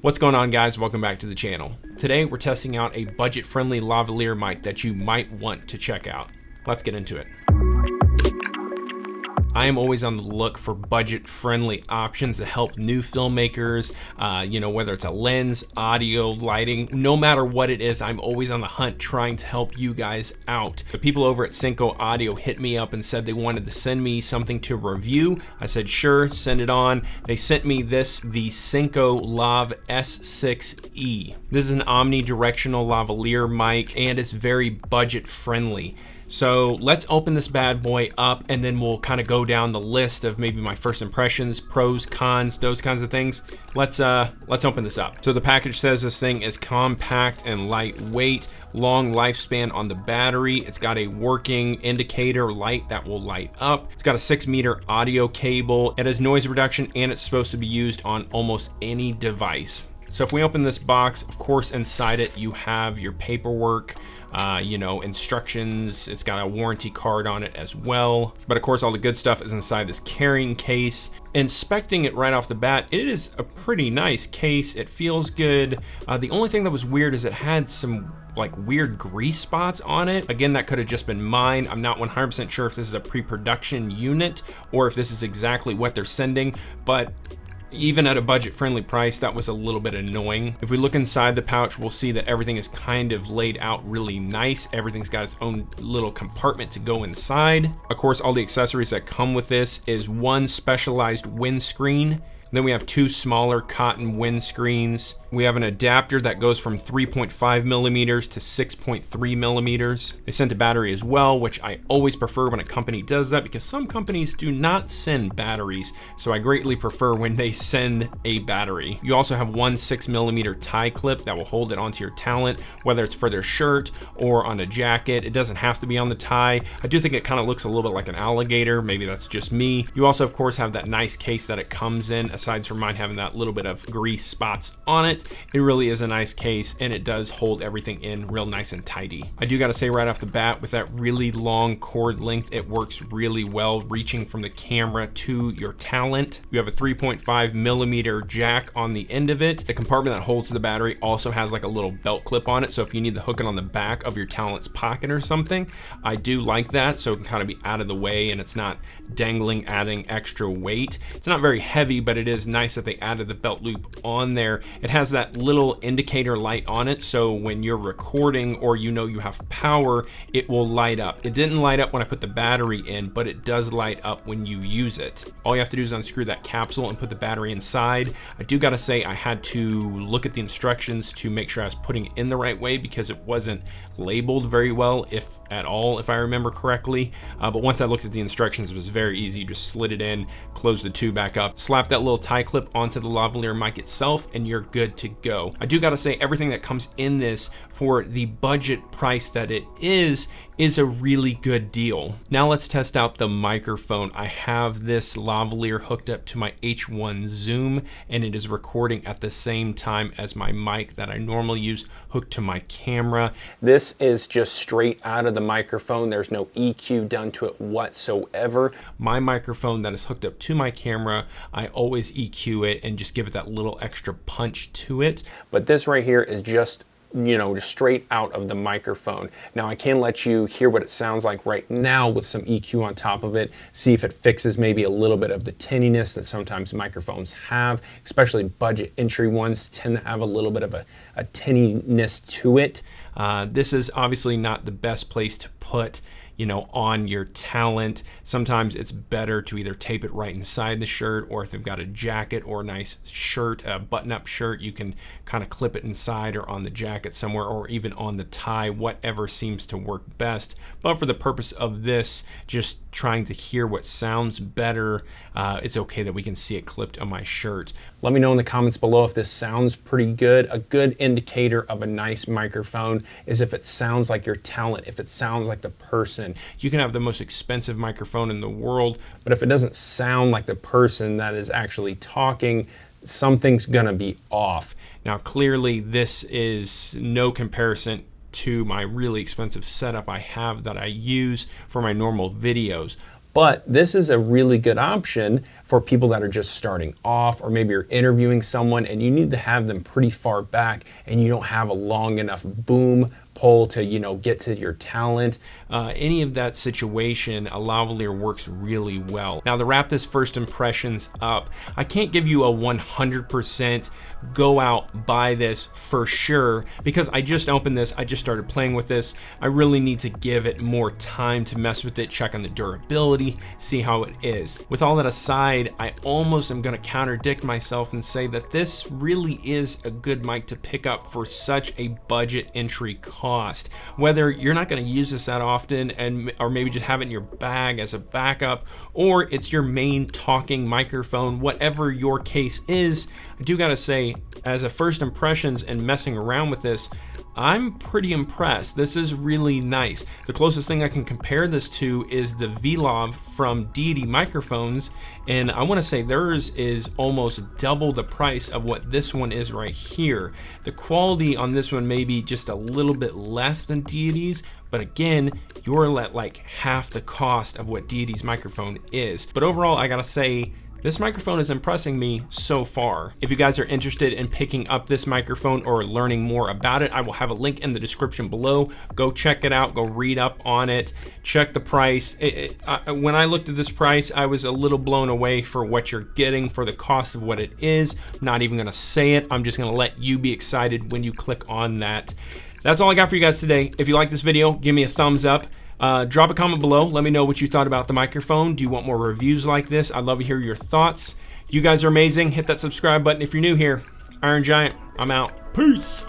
What's going on, guys? Welcome back to the channel. Today we're testing out a budget-friendly lavalier mic that you might want to check out. Let's get into it. I am always on the look for budget-friendly options to help new filmmakers, whether it's a lens, audio, lighting, no matter what it is, I'm always on the hunt trying to help you guys out. The people over at SYNCO Audio hit me up and said they wanted to send me something to review. I said, sure, send it on. They sent me the SYNCO Lav-S6E. This is an omnidirectional lavalier mic and it's very budget-friendly. So let's open this bad boy up and then we'll kind of go down the list of maybe my first impressions, pros, cons, those kinds of things. Let's open this up. So the package says this thing is compact and lightweight, long lifespan on the battery. It's got a working indicator light that will light up. It's got a 6-meter audio cable. It has noise reduction and it's supposed to be used on almost any device. So if we open this box, of course, inside it, you have your paperwork, instructions. It's got a warranty card on it as well. But of course, all the good stuff is inside this carrying case. Inspecting it right off the bat, it is a pretty nice case. It feels good. The only thing that was weird is it had some like weird grease spots on it. Again, that could have just been mine. I'm not 100% sure if this is a pre-production unit or if this is exactly what they're sending, but even at a budget-friendly price, that was a little bit annoying. If we look inside the pouch, we'll see that everything is kind of laid out really nice. Everything's got its own little compartment to go inside. Of course, all the accessories that come with this is one specialized windscreen. Then we have two smaller cotton windscreens. We have an adapter that goes from 3.5 millimeters to 6.3 millimeters. They sent a battery as well, which I always prefer when a company does that because some companies do not send batteries. So I greatly prefer when they send a battery. You also have one 6mm tie clip that will hold it onto your talent, whether it's for their shirt or on a jacket. It doesn't have to be on the tie. I do think it kind of looks a little bit like an alligator. Maybe that's just me. You also, of course, have that nice case that it comes in. Aside from mine having that little bit of grease spots on it, it really is a nice case and it does hold everything in real nice and tidy. I do gotta say right off the bat, with that really long cord length, it works really well reaching from the camera to your talent. You have a 3.5 millimeter jack on the end of it. The compartment that holds the battery also has like a little belt clip on it, so if you need to hook it on the back of your talent's pocket or something, I do like that, so it can kind of be out of the way and it's not dangling, adding extra weight. It's not very heavy, but it is nice that they added the belt loop on there. It has that little indicator light on it, so when you're recording or you have power, it will light up. It didn't light up when I put the battery in, but it does light up when you use it. All you have to do is unscrew that capsule and put the battery inside. I do gotta say I had to look at the instructions to make sure I was putting it in the right way because it wasn't labeled very well, if at all, if I remember correctly. But once I looked at the instructions, it was very easy. You just slid it in, close the tube back up, slap that little tie clip onto the lavalier mic itself, and you're good to go. I do gotta say, everything that comes in this for the budget price that it is a really good deal. Now let's test out the microphone. I have this lavalier hooked up to my H1 Zoom and it is recording at the same time as my mic that I normally use hooked to my camera. This is just straight out of the microphone. There's no EQ done to it whatsoever. My microphone that is hooked up to my camera, I always EQ it and just give it that little extra punch to it. But this right here is just straight out of the microphone. Now I can let you hear what it sounds like right now with some EQ on top of it, see if it fixes maybe a little bit of the tinniness that sometimes microphones have, especially budget entry ones tend to have a little bit of a tinniness to it. This is obviously not the best place to put on your talent. Sometimes it's better to either tape it right inside the shirt, or if they've got a jacket or a nice shirt, a button-up shirt, you can kind of clip it inside or on the jacket somewhere, or even on the tie, whatever seems to work best. But for the purpose of this, just trying to hear what sounds better, it's okay that we can see it clipped on my shirt. Let me know in the comments below if this sounds pretty good. A good indicator of a nice microphone is if it sounds like your talent, if it sounds like the person. You can have the most expensive microphone in the world, but if it doesn't sound like the person that is actually talking, something's gonna be off. Now, clearly this is no comparison to my really expensive setup I have that I use for my normal videos. But this is a really good option for people that are just starting off, or maybe you're interviewing someone and you need to have them pretty far back and you don't have a long enough boom pole to, you know, get to your talent. Any of that situation, a lavalier works really well. Now, to wrap this first impressions up, I can't give you a 100% go out, buy this for sure, because I just opened this, I just started playing with this. I really need to give it more time to mess with it, check on the durability, see how it is. With all that aside, I almost am gonna contradict myself and say that this really is a good mic to pick up for such a budget entry cost. Whether you're not gonna use this that often, or maybe just have it in your bag as a backup, or it's your main talking microphone, whatever your case is, I do gotta say, as a first impressions and messing around with this, I'm pretty impressed. This is really nice. The closest thing I can compare this to is the VLAV from Deity Microphones, and I want to say theirs is almost double the price of what this one is right here. The quality on this one may be just a little bit less than Deity's, but again, you're at like half the cost of what Deity's microphone is. But overall, I gotta say, this microphone is impressing me so far. If you guys are interested in picking up this microphone or learning more about it, I will have a link in the description below. Go check it out, go read up on it, check the price. When I looked at this price, I was a little blown away for what you're getting for the cost of what it is. I'm not even gonna say it, I'm just gonna let you be excited when you click on that. That's all I got for you guys today. If you like this video, give me a thumbs up. Drop a comment below. Let me know what you thought about the microphone. Do you want more reviews like this? I'd love to hear your thoughts. You guys are amazing. Hit that subscribe button if you're new here. Iron Giant, I'm out. Peace.